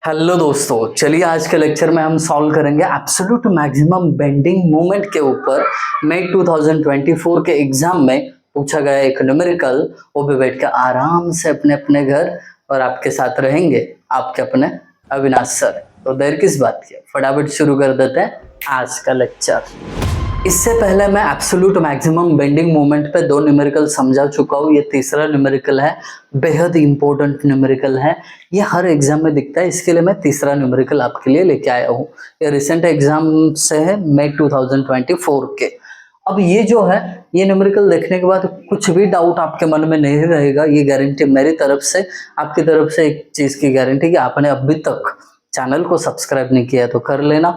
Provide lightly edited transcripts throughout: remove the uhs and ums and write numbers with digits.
Hello दोस्तों, चलिए आज के लेक्चर में हम सॉल्व करेंगे एब्सोल्यूट मैक्सिमम बेंडिंग मोमेंट के ऊपर। मई 2024 के एग्जाम में पूछा गया एक न्यूमेरिकल, वो भी बैठ के आराम से अपने अपने घर और आपके साथ रहेंगे आपके अपने अविनाश सर। तो देर किस बात की, फटाफट शुरू कर देते हैं आज का लेक्चर। इससे पहले मैं एब्सोल्यूट मैक्सिमम बेंडिंग मोमेंट पे दो न्यूमेरिकल समझा चुका हूँ। ये तीसरा न्यूमेरिकल है, बेहद इंपॉर्टेंट न्यूमेरिकल है, ये हर एग्जाम में दिखता है, इसके लिए मैं तीसरा न्यूमेरिकल आपके लिए लेके आया हूँ। ये रिसेंट एग्जाम से है, मई 2024 के। अब ये जो है, ये न्यूमेरिकल देखने के बाद कुछ भी डाउट आपके मन में नहीं रहेगा। ये गारंटी मेरी तरफ से, आपकी तरफ से एक चीज की गारंटी कि आपने अभी तक चैनल को सब्सक्राइब नहीं किया तो कर लेना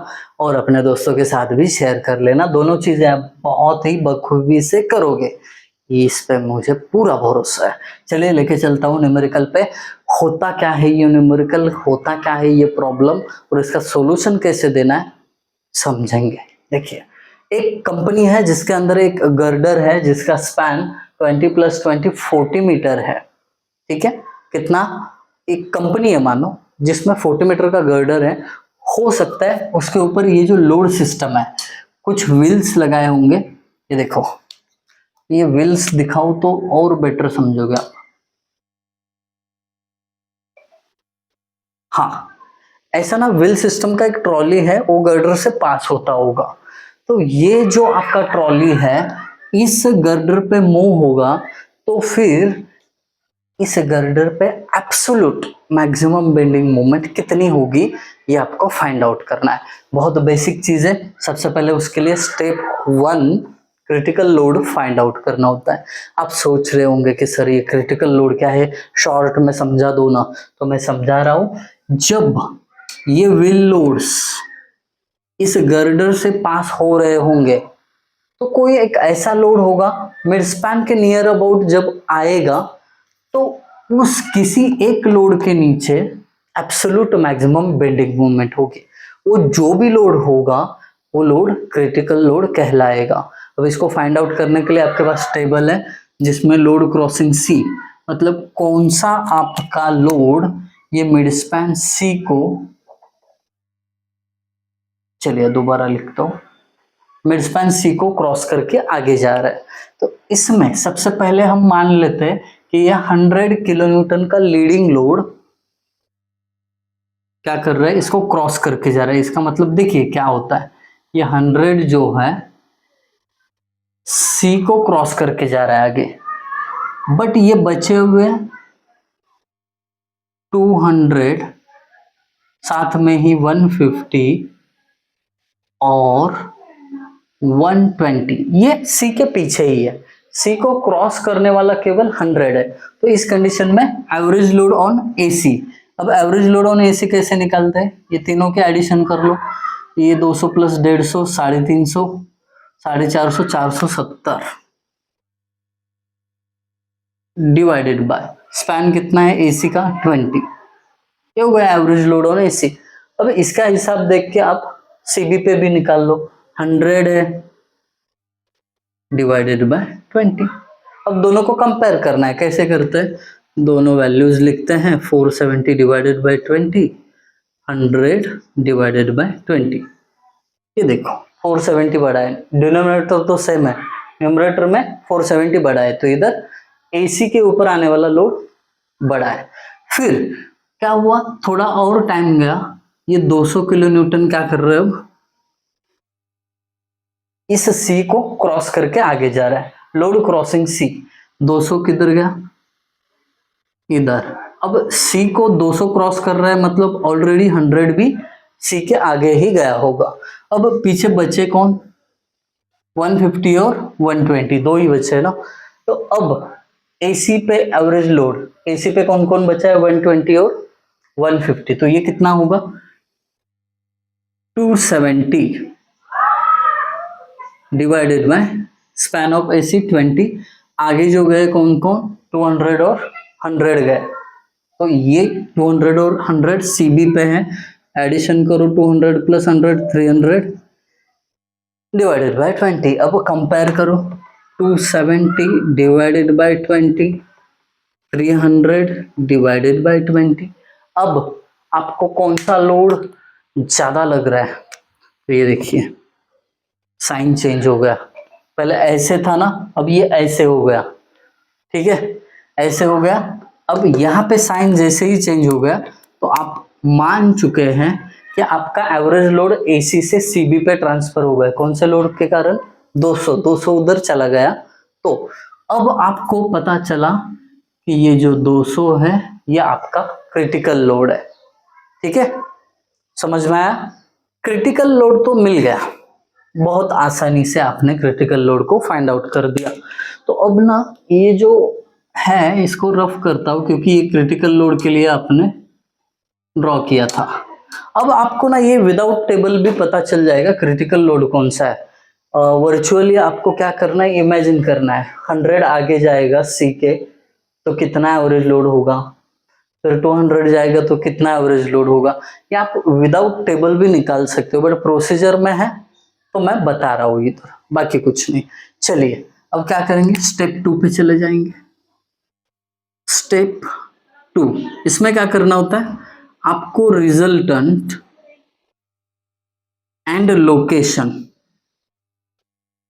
और अपने दोस्तों के साथ भी शेयर कर लेना। दोनों चीजें आप बहुत ही बखूबी से करोगे, इस पे मुझे पूरा भरोसा है। चलिए लेके चलता हूँ न्यूमेरिकल पे। होता क्या है ये न्यूमेरिकल, होता क्या है ये प्रॉब्लम और इसका सॉल्यूशन कैसे देना है समझेंगे। देखिए, एक कंपनी है जिसके अंदर एक गर्डर है जिसका स्पैन 20 + 20 40 मीटर है। ठीक है, कितना, एक कंपनी है मानो जिसमें 40 मीटर का गर्डर है। हो सकता है उसके ऊपर ये जो लोड सिस्टम है, कुछ व्हील्स लगाए होंगे। ये देखो, ये व्हील्स दिखाऊं तो और बेटर समझोगे आप। हाँ, ऐसा ना, व्हील सिस्टम का एक ट्रॉली है, वो गर्डर से पास होता होगा। तो ये जो आपका ट्रॉली है इस गर्डर पे मूव होगा, तो फिर इस गर्डर पे एब्सोल्यूट मैक्सिमम बेंडिंग मोमेंट कितनी होगी ये आपको फाइंड आउट करना है। बहुत बेसिक चीज है। सबसे पहले उसके लिए step 1 critical load find out करना होता है। आप सोच रहे होंगे कि सर ये क्रिटिकल लोड क्या है, शॉर्ट में समझा दो ना। तो मैं समझा रहा हूं, जब ये व्हील लोड्स इस गर्डर से पास हो रहे होंगे तो कोई एक ऐसा लोड होगा मिड स्पैन के नियर अबाउट जब आएगा, तो उस किसी एक लोड के नीचे एब्सोल्यूट मैक्सिमम बेंडिंग मोमेंट होगी। वो जो भी लोड होगा वो लोड क्रिटिकल लोड कहलाएगा। अब इसको फाइंड आउट करने के लिए आपके पास टेबल है जिसमें लोड क्रॉसिंग सी, मतलब कौन सा आपका लोड ये मिड स्पैन सी को, चलिए दोबारा लिखता हूं, मिड स्पैन सी को क्रॉस करके आगे जा रहा है। तो इसमें सबसे पहले हम मान लेते हैं कि यह 100 किलो न्यूटन का लीडिंग लोड क्या कर रहा है, इसको क्रॉस करके जा रहा है। इसका मतलब देखिए क्या होता है, ये 100 जो है सी को क्रॉस करके जा रहा है आगे, बट ये बचे हुए 200, साथ में ही 150 और 120, ये सी के पीछे ही है। सी को क्रॉस करने वाला केवल 100 है। तो इस कंडीशन में एवरेज लोड ऑन एसी, अब एवरेज लोड ऑन एसी कैसे निकालते हैं, ये तीनों के एडिशन कर लो। ये 200 + 150 350, 450, 470 डिवाइडेड बाय स्पैन कितना है एसी का 20, ये हो गया एवरेज लोड ऑन एसी। अब इसका हिसाब देख के आप सीबी पे भी निकाल लो, 100 है डिवाइडेड बाय 20। अब दोनों को कंपेयर करना है, कैसे करते हैं, दोनों वैल्यूज लिखते हैं, 470 डिवाइडेड बाय 20, 100 डिवाइडेड बाय 20। ये देखो 470 बढ़ा है, डिनोमिनेटर तो सेम है, न्यूमरेटर में 470 बढ़ा है, तो इधर एसी के ऊपर आने वाला लोड बढ़ा है। फिर क्या हुआ, थोड़ा और टाइम गया, ये 200 किलो न्यूटन क्या कर रहे हो, अब इस सी को क्रॉस करके आगे जा रहा है। लोड क्रॉसिंग सी, 200 किधर गया, इधर। अब सी को 200 क्रॉस कर रहा है, मतलब ऑलरेडी 100 भी सी के आगे ही गया होगा। अब पीछे बचे कौन, 150 और 120, दो ही बचे ना। तो अब एसी पे एवरेज लोड, एसी पे कौन कौन बचा है, 120 और 150, तो ये कितना होगा 270 divided by span of AC 20। आगे जो गए कौन कौन, 200 और 100 गए, तो ये 200 और 100 सीबी पे है, एडिशन करो 200 + 100 300 डिवाइडेड बाय 20। अब कंपेयर करो, 270 डिवाइडेड बाय 20, 300 डिवाइडेड बाय 20। अब आपको कौन सा लोड ज्यादा लग रहा है। तो ये देखिए साइन चेंज हो गया, पहले ऐसे था ना, अब ये ऐसे हो गया, ठीक है, ऐसे हो गया। अब यहाँ पे साइन जैसे ही चेंज हो गया तो आप मान चुके हैं कि आपका एवरेज लोड एसी से सीबी पे ट्रांसफर हो गया। कौन से लोड के कारण? 200 उधर चला गया। तो अब आपको पता चला कि ये जो 200 है ये आपका क्रिटिकल लोड है, ठीक है, समझ में आया। क्रिटिकल लोड तो मिल गया, बहुत आसानी से आपने क्रिटिकल लोड को फाइंड आउट कर दिया। तो अब ना ये जो है इसको रफ करता हूं, क्योंकि ये क्रिटिकल लोड के लिए आपने ड्रॉ किया था। अब आपको ना ये विदाउट टेबल भी पता चल जाएगा क्रिटिकल लोड कौन सा है। वर्चुअली आपको क्या करना है, इमेजिन करना है 100 आगे जाएगा सी के तो कितना एवरेज लोड होगा, फिर 200 जाएगा तो कितना एवरेज लोड होगा। ये आप विदाउट टेबल भी निकाल सकते हो, बट प्रोसीजर में है तो मैं बता रहा हूँ इधर, बाकी कुछ नहीं। चलिए अब क्या करेंगे, स्टेप 2 पे चले जाएंगे। स्टेप 2, इसमें क्या करना होता है, आपको रिजल्टेंट एंड लोकेशन,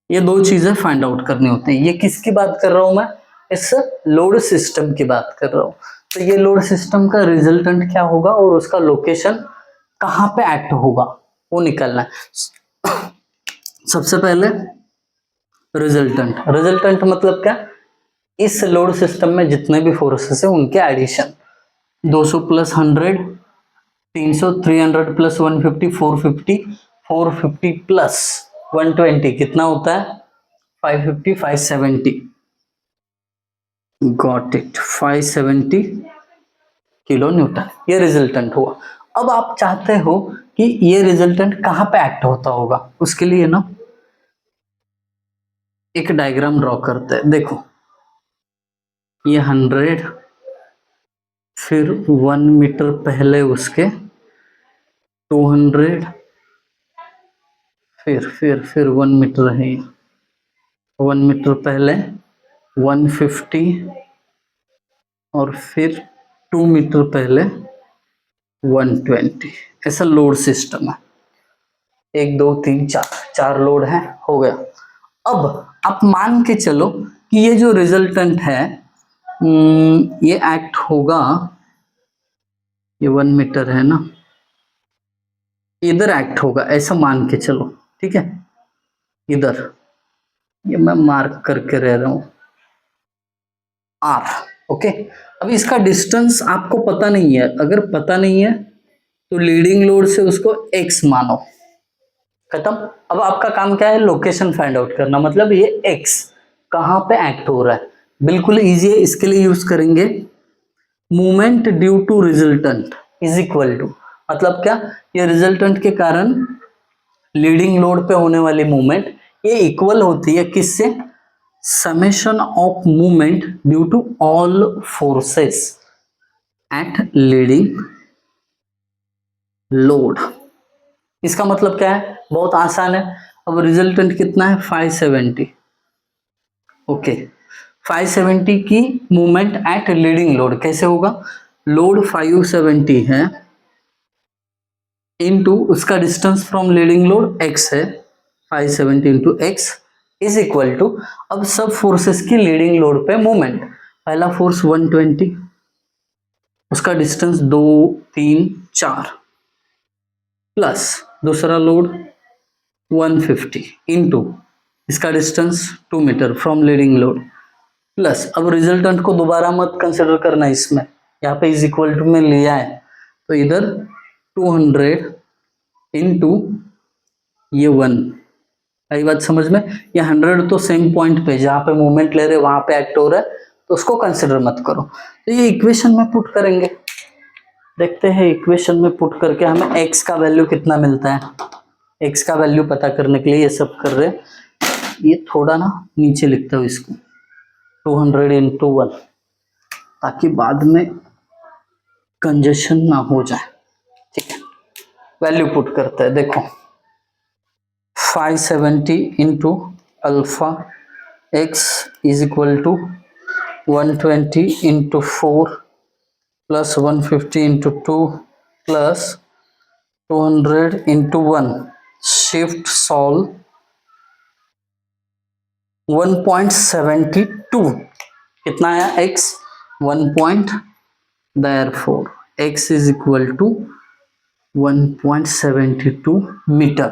ये दो चीजें फाइंड आउट करनी होती है। ये किसकी बात कर रहा हूं मैं, इस लोड सिस्टम की बात कर रहा हूं। तो ये लोड सिस्टम का रिजल्टेंट क्या होगा और उसका लोकेशन कहां पे एक्ट होगा वो निकलना है। सबसे पहले रिजल्टेंट, रिजल्टेंट मतलब क्या, इस लोड सिस्टम में जितने भी फोर्सेस है उनके एडिशन। 200 प्लस 100 300, 300 प्लस 150 450, 450 प्लस 120 कितना होता है, 550, 570, गॉट इट, 570 किलो न्यूटन, ये रिजल्टेंट हुआ। अब आप चाहते हो कि ये रिजल्टेंट कहां पे एक्ट होता होगा, उसके लिए ना एक डायग्राम ड्रॉ करते हैं। देखो ये 100, फिर 1 मीटर पहले उसके 200, फिर 1 मीटर है, 1 मीटर पहले 150, और फिर 2 मीटर पहले 120। ऐसा लोड सिस्टम है, 1 2 3 4, 4 लोड है, हो गया। अब आप मान के चलो कि ये जो रिजल्टेंट है ये एक्ट होगा, ये 1 मीटर है ना, इधर एक्ट होगा, ऐसा मान के चलो, ठीक है, इधर, ये मैं मार्क करके रह रहा हूं आर, ओके। अब इसका डिस्टेंस आपको पता नहीं है, अगर पता नहीं है तो लीडिंग लोड से उसको एक्स मानो, खत्म। अब आपका काम क्या है, लोकेशन फाइंड आउट करना, मतलब ये एक्स कहां पे एक्ट हो रहा है, बिल्कुल इजी है। इसके लिए यूज करेंगे movement due to resultant is equal to, मतलब क्या, ये रिजल्टेंट के कारण लीडिंग लोड पे होने वाली मूवमेंट ये इक्वल होती है किससे, summation of movement due to all forces at leading load. इसका मतलब क्या है, बहुत आसान है। अब रिजल्टेंट कितना है, 570, ओके। 570 की मूवमेंट एट लीडिंग लोड कैसे होगा, लोड 570 है इनटू उसका distance from leading load x है, 570 into x is equal to, अब सब फोर्सेस की लीडिंग लोड पे मूवमेंट, पहला फोर्स 120, उसका डिस्टेंस 2 3 4, प्लस दूसरा लोड 150 इंटू इसका distance 2 metre from leading load, plus अब रिजल्टेंट को दोबारा मत कंसिडर करना, इसमें यहाँ पे इज इक्वल टू में लिया है तो इधर 200 इंटू ये 1, आई बात समझ में। ये 100 तो सेम पॉइंट पे जहां पे मूवमेंट ले रहे वहां पे एक्ट हो रहा है तो उसको कंसिडर मत करो। तो ये इक्वेशन में पुट करेंगे, देखते हैं इक्वेशन में पुट करके हमें x का वैल्यू कितना मिलता है। x का वैल्यू पता करने के लिए ये सब कर रहे हैं, ये थोड़ा ना नीचे लिखता हूँ इसको, 200 इंटू 1, ताकि बाद में कंजेशन ना हो जाए, ठीक है। वैल्यू पुट करते हैं, देखो 570 into alpha x is equal to 120 into 4 plus 150 into 2 plus 200 into 1 shift solve 1.72 कितना आया x 1. therefore x is equal to 1.72 metre.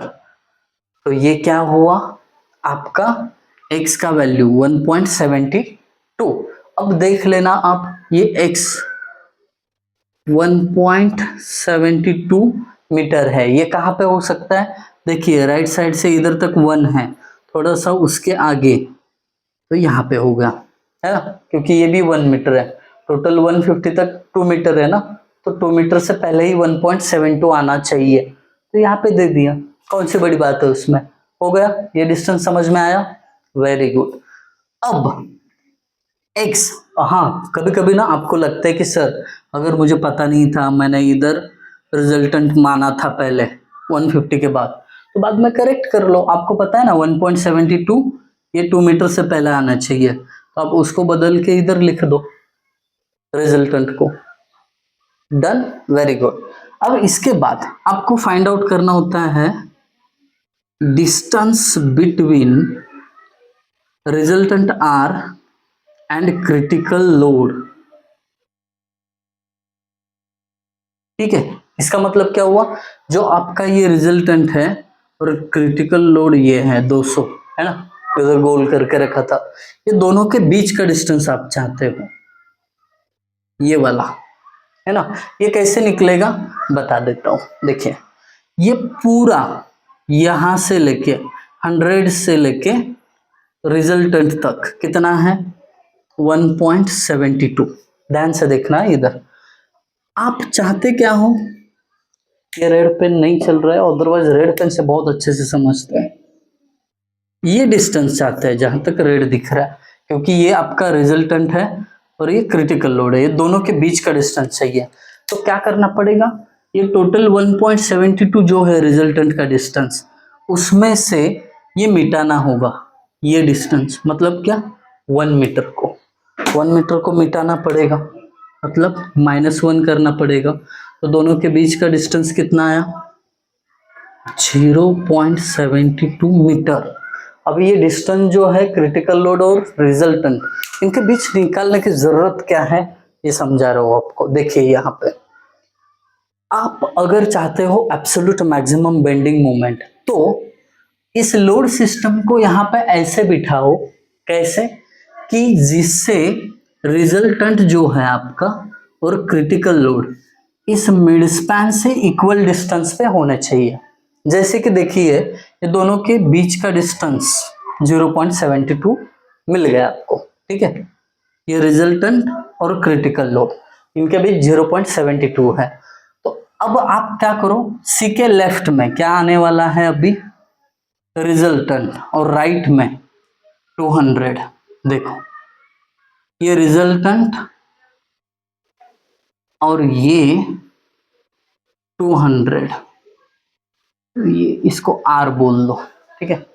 तो ये क्या हुआ आपका x का वैल्यू 1.72। अब देख लेना आप ये x 1.72 मीटर है, ये कहाँ पे हो सकता है? देखिए राइट साइड से इधर तक 1 है, थोड़ा सा उसके आगे तो यहाँ पे होगा, है ना, क्योंकि ये भी 1 मीटर है। टोटल 150 तक 2 मीटर है ना, तो 2 मीटर से पहले ही 1.72 आना चाहिए, तो यहाँ पे दे दिया। कौन सी बड़ी बात है उसमें, हो गया। ये डिस्टेंस समझ में आया, वेरी गुड। अब x, हाँ कभी कभी ना आपको लगता है कि सर अगर मुझे पता नहीं था, मैंने इधर रिजल्टेंट माना था पहले 150 के बाद, तो बाद में करेक्ट कर लो। आपको पता है ना 1.72 ये 2 मीटर से पहले आना चाहिए, तो आप उसको बदल के इधर लिख दो रिजल्टेंट को। Done, very good. अब इसके बाद आपको फाइंड आउट करना होता है distance between resultant R and critical load. ठीक है, इसका मतलब क्या हुआ, जो आपका ये रिजल्टेंट है और क्रिटिकल लोड ये है 200, है ना, इधर गोल करके रखा था, ये दोनों के बीच का डिस्टेंस आप चाहते हो, ये वाला, है ना। ये कैसे निकलेगा बता देता हूं। देखिए ये पूरा यहां से लेके 100 से लेके रिजल्टेंट तक कितना है 1.72। ध्यान से देखना इधर, आप चाहते क्या हो, ये रेड पेन नहीं चल रहा है, अदरवाइज रेड पेन से बहुत अच्छे से समझते हैं। ये डिस्टेंस चाहते हैं जहां तक रेड दिख रहा है, क्योंकि ये आपका रिजल्टेंट है और ये क्रिटिकल लोड है, ये दोनों के बीच का डिस्टेंस चाहिए। तो क्या करना पड़ेगा, ये टोटल 1.72 जो है रिजल्टेंट का डिस्टेंस, उसमें से ये मिटाना होगा, ये डिस्टेंस मतलब क्या 1 मीटर को, 1 मीटर को मिटाना पड़ेगा, मतलब -1 करना पड़ेगा। तो दोनों के बीच का डिस्टेंस कितना आया 0.72 मीटर। अब ये डिस्टेंस जो है क्रिटिकल लोड और रिजल्टेंट, इनके बीच निकालने की जरूरत क्या है ये समझा रहा हूं आपको। देखिए यहाँ पे आप अगर चाहते हो एब्सोल्यूट मैक्सिमम बेंडिंग मोमेंट, तो इस लोड सिस्टम को यहाँ पे ऐसे बिठाओ, कैसे कि जिससे रिजल्टेंट जो है आपका और क्रिटिकल लोड इस मिड स्पैन से इक्वल डिस्टेंस पे होने चाहिए। जैसे कि देखिए ये दोनों के बीच का डिस्टेंस 0.72 मिल गया आपको, ठीक है। ये रिजल्टेंट और क्रिटिकल लोड इनके बीच 0.72 है। तो अब आप क्या करो, सी के लेफ्ट में क्या आने वाला है अभी रिजल्टेंट और राइट में 200। देखो ये रिजल्टेंट और ये 200, ये इसको R बोल लो, ठीक है।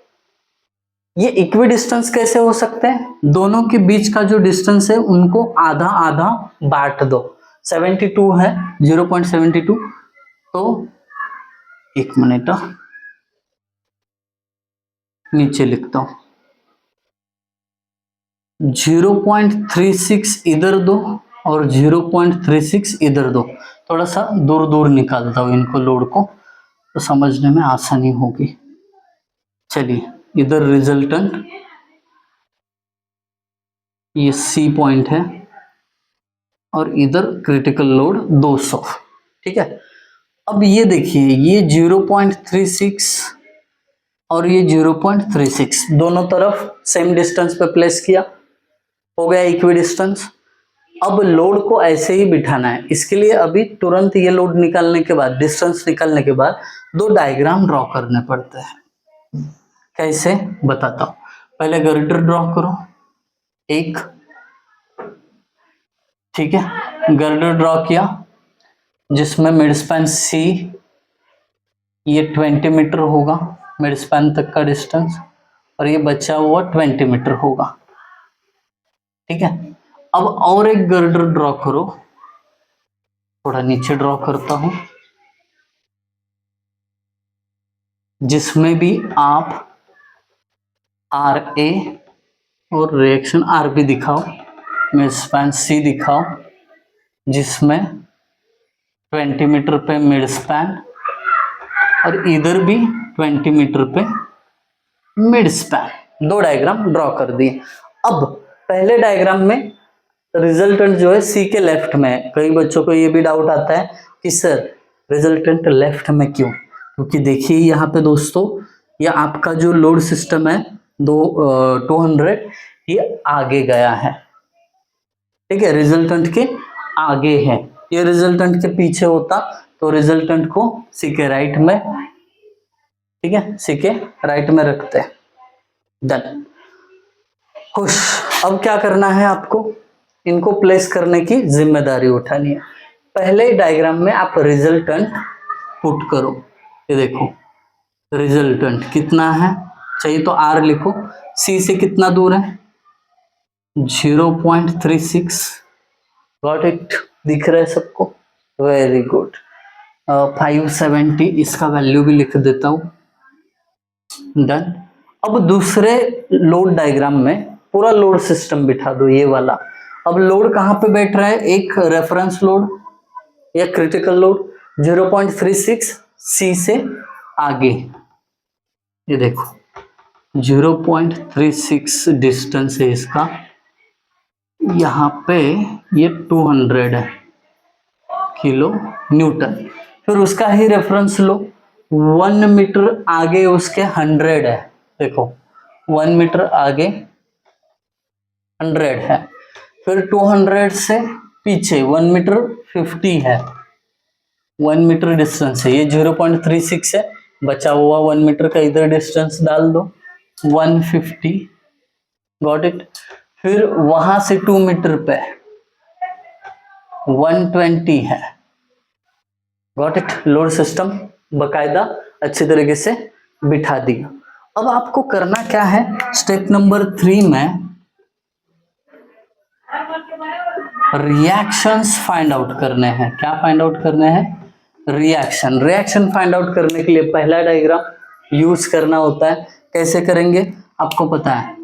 ये इक्वी डिस्टेंस कैसे हो सकते हैं, दोनों के बीच का जो डिस्टेंस है उनको आधा आधा बांट दो। 72 है 0.72, तो एक मिनट नीचे लिखता हूं, 0.36 इधर दो और 0.36 इधर दो, थोड़ा सा दूर दूर निकालता हूं इनको लोड को, तो समझने में आसानी होगी। चलिए इधर रिजल्टेंट ये C पॉइंट है और इधर क्रिटिकल लोड 200, ठीक है। अब ये देखिए ये 0.36 और ये 0.36 दोनों तरफ सेम डिस्टेंस पे प्लेस किया, हो गया इक्वी डिस्टेंस। अब लोड को ऐसे ही बिठाना है, इसके लिए अभी तुरंत ये लोड निकालने के बाद, डिस्टेंस निकालने के बाद दो डायग्राम ड्रॉ करने पड़ते हैं। कैसे बताता हूं, पहले गर्डर ड्रॉ करो एक, ठीक है। गर्डर ड्रॉ किया जिसमें मिड स्पैन C ये 20 मीटर होगा, मिड स्पैन तक का डिस्टेंस, और ये बचा हुआ 20 मीटर होगा, ठीक है। अब और एक गर्डर ड्रॉ करो, थोड़ा नीचे ड्रॉ करता हूं, जिसमें भी आप आर ए और रिएक्शन आर बी दिखाओ, मिड स्पैन सी दिखाओ, जिसमें 20 मीटर पे मिड स्पैन और इधर भी 20 मीटर पे मिड स्पैन। दो डायग्राम ड्रॉ कर दिए। अब पहले डायग्राम में रिजल्टेंट जो है सी के लेफ्ट में है। कई बच्चों को ये भी डाउट आता है कि सर रिजल्टेंट लेफ्ट में क्यों? क्योंकि देखिए यहाँ पे दोस्तों, ये आपका जो लोड सिस्टम है 200, ये आगे गया है, ठीक है, रिजल्टेंट के आगे है। ये रिजल्टेंट के पीछे होता तो रिजल्टेंट को सी के राइट में, ठीक है, सी के राइट में रखते हैं। डन, खुश। अब क्या करना है आपको? इनको प्लेस करने की जिम्मेदारी उठानी है। पहले डायग्राम में आप रिजल्टेंट पुट करो। ये देखो रिजल्टेंट कितना है, चाहिए तो आर लिखो। सी से कितना दूर है? 0.36। Got it? दिख रहा है सबको? Very good. 570 इसका वैल्यू भी लिख देता हूं। डन। अब दूसरे लोड डायग्राम में पूरा लोड सिस्टम बिठा दो, ये वाला। अब लोड कहां पे बैठ रहा है? एक रेफरेंस लोड या क्रिटिकल लोड 0.36 सी से आगे। ये देखो 0.36 डिस्टेंस है इसका, यहाँ पे ये 200 है किलो न्यूटन। फिर उसका ही रेफरेंस लो, 1 मीटर आगे उसके 100 है। देखो 1 मीटर आगे 100 है, फिर 200 से पीछे 1 मीटर 50 है, 1 मीटर डिस्टेंस है। ये 0.36 है, बचा हुआ 1 मीटर का इधर डिस्टेंस डाल दो, 150। Got it? फिर वहां से 2 मीटर पे 120 है। Got it? लोड सिस्टम बकायदा अच्छी तरीके से बिठा दिया। अब आपको करना क्या है? स्टेप नंबर 3 में रिएक्शंस फाइंड आउट करने हैं। क्या फाइंड आउट करने हैं? रिएक्शन। रिएक्शन फाइंड आउट करने के लिए पहला डायग्राम यूज करना होता है। कैसे करेंगे आपको पता है,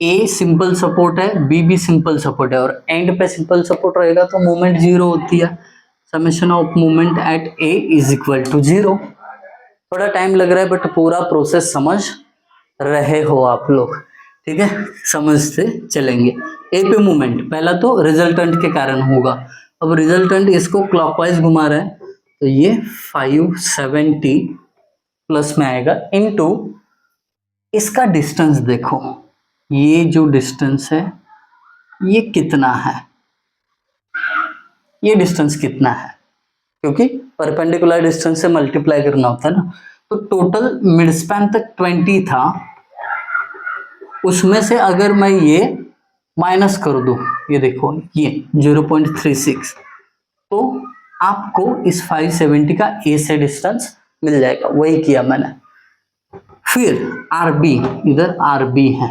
ए सिंपल सपोर्ट है, बी भी सिंपल सपोर्ट है, और एंड पे सिंपल सपोर्ट रहेगा तो मूवमेंट जीरो होती है। Summation of movement at A is equal to 0। थोड़ा टाइम लग रहा है बट पूरा प्रोसेस समझ रहे हो आप लोग, ठीक है, समझते चलेंगे। ए पे मूवमेंट पहला तो रिजल्टेंट के कारण होगा। अब रिजल्टेंट इसको क्लॉकवाइज घुमा रहा है तो ये 570 प्लस में आएगा, इनटू इसका डिस्टेंस देखो, ये जो डिस्टेंस है ये कितना है, ये डिस्टेंस कितना है, क्योंकि परपेंडिकुलर डिस्टेंस से मल्टीप्लाई करना होता है ना। तो टोटल मिड स्पैन तक 20 था, उसमें से अगर मैं ये माइनस कर दूं, ये देखो ये 0.36, तो आपको इस 570 का ए से डिस्टेंस मिल जाएगा। वही किया मैंने। फिर आरबी, इधर आरबी है,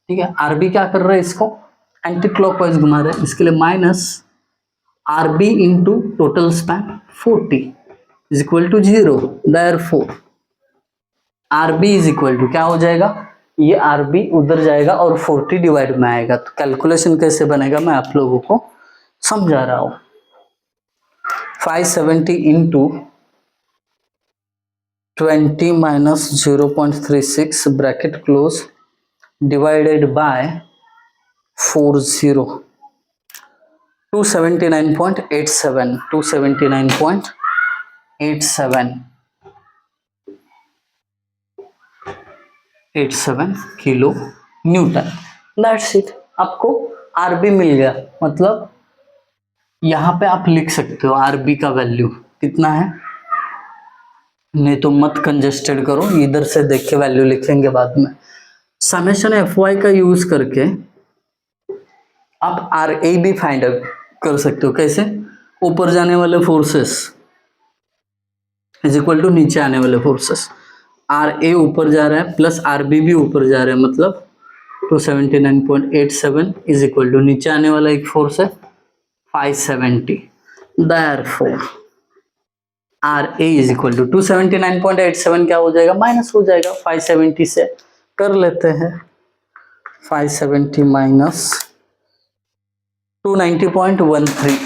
ठीक है, आरबी क्या कर रहा है? इसको एंटी क्लॉकवाइज घुमा रहा है। इसके लिए minus RB into total span 40 is equal to 0। Therefore RB is equal to क्या हो जाएगा? ये आरबी उधर जाएगा और 40 डिवाइड में आएगा। तो कैलकुलेशन कैसे बनेगा मैं आप लोगों को समझा रहा हूं। 570 into 20 minus 0.36 bracket close divided by 40, 279.87, 279.87 kilo newton. That's it. आपको आरबी मिल गया। मतलब यहां पे आप लिख सकते हो आरबी का वैल्यू कितना है, नहीं तो मत कंजेस्टेड करो, इधर से देख के वैल्यू लिखेंगे बाद में। समेशन एफ वाई का यूज करके आप आर ए भी फाइंड आउट कर सकते हो। कैसे? ऊपर जाने वाले फोर्सेस इज इक्वल टू नीचे आने वाले फोर्सेस। आर ए ऊपर जा रहा है प्लस आर बी भी ऊपर जा रहा है, मतलब 279.87 इज इक्वल टू नीचे आने वाला एक फोर्स है 570। Therefore R A is equal to 279.87 क्या हो जाएगा, माइनस हो जाएगा 570 से। कर लेते हैं 570 minus 290.13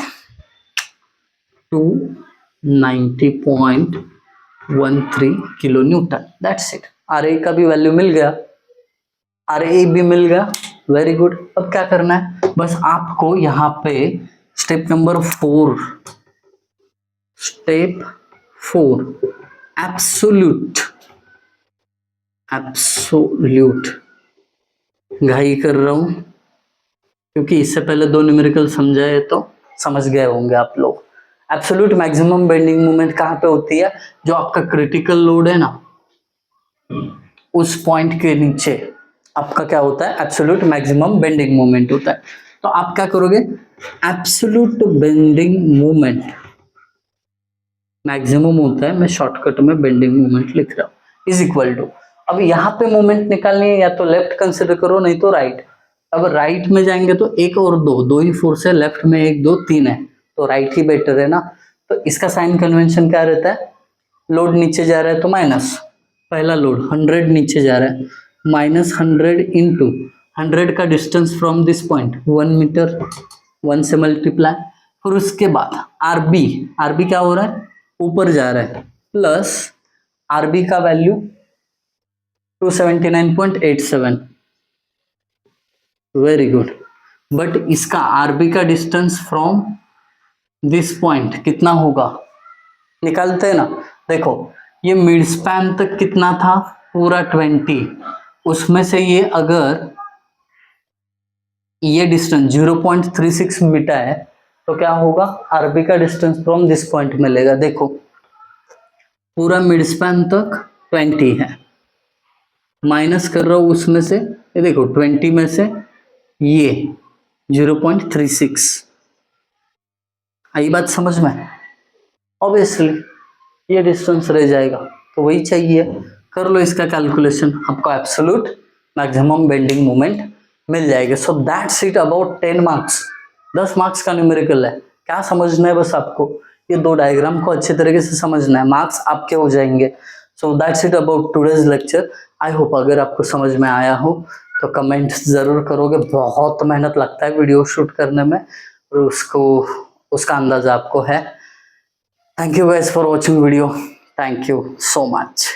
kilo newton. That's it. R A का भी वैल्यू मिल गया, आर ए भी मिल गया, वेरी गुड। अब क्या करना है, बस आपको यहाँ पे स्टेप नंबर 4 एब्सोल्यूट घाई कर रहा हूं क्योंकि इससे पहले दो न्यूमेरिकल समझाए तो समझ गए होंगे आप लोग। एब्सोल्यूट मैक्सिमम बेंडिंग मोमेंट कहाँ पे होती है, जो आपका क्रिटिकल लोड है ना, उस पॉइंट के नीचे आपका क्या होता है, एब्सोल्यूट मैक्सिमम बेंडिंग मोमेंट होता है। तो आप क्या करोगे, एब्सोल्यूट बेंडिंग मोमेंट मैक्सिमम होता है, मैं शॉर्टकट में बेंडिंग मोमेंट लिख रहा हूं, इज इक्वल टू, अब यहाँ पे मोमेंट निकालनी है, या तो लेफ्ट कंसिडर करो नहीं तो राइट। अब राइट में जाएंगे तो एक और दो ही फोर्स है, लेफ्ट में 1 2 3 है, तो राइट ही बेटर है ना। तो इसका साइन कन्वेंशन क्या रहता है, लोड नीचे जा रहा है तो माइनस, पहला लोड 100 नीचे जा रहा है, -100 इंटू 100 का distance from this point 1 metre, 1 से मल्टीप्लाई, फिर उसके बाद आरबी क्या हो रहा है, ऊपर जा रहा है, प्लस आरबी का वैल्यू 279.87, वेरी गुड। बट इसका आरबी का डिस्टेंस फ्रॉम दिस पॉइंट कितना होगा, निकालते हैं ना। देखो ये मिड स्पैन तक कितना था, पूरा 20, उसमें से ये अगर ये डिस्टेंस 0.36 मीटर है तो क्या होगा, आरबी का डिस्टेंस फ्रॉम दिस पॉइंट मिलेगा। देखो पूरा मिड स्पैन तक 20 है, माइनस कर रहा हूं उसमें से, ये देखो 20 में से ये 0.36, आई बात समझ में, ऑब्वियसली ये डिस्टेंस रह जाएगा, तो वही चाहिए। कर लो इसका कैलकुलेशन, आपको एब्सोल्यूट मैक्सिमम बेंडिंग मोमेंट मिल जाएगा। So that's it about 10 marks, 10 marks का न्यूमेरिकल है। क्या समझना है, बस आपको ये दो डायग्राम को अच्छे तरीके से समझना है, मार्क्स आपके हो जाएंगे। So that's it about today's lecture. I hope अगर आपको समझ में आया हो तो कमेंट जरूर करोगे, बहुत मेहनत लगता है वीडियो शूट करने में, और उसका अंदाजा आपको है। Thank you guys for watching video. Thank you so much.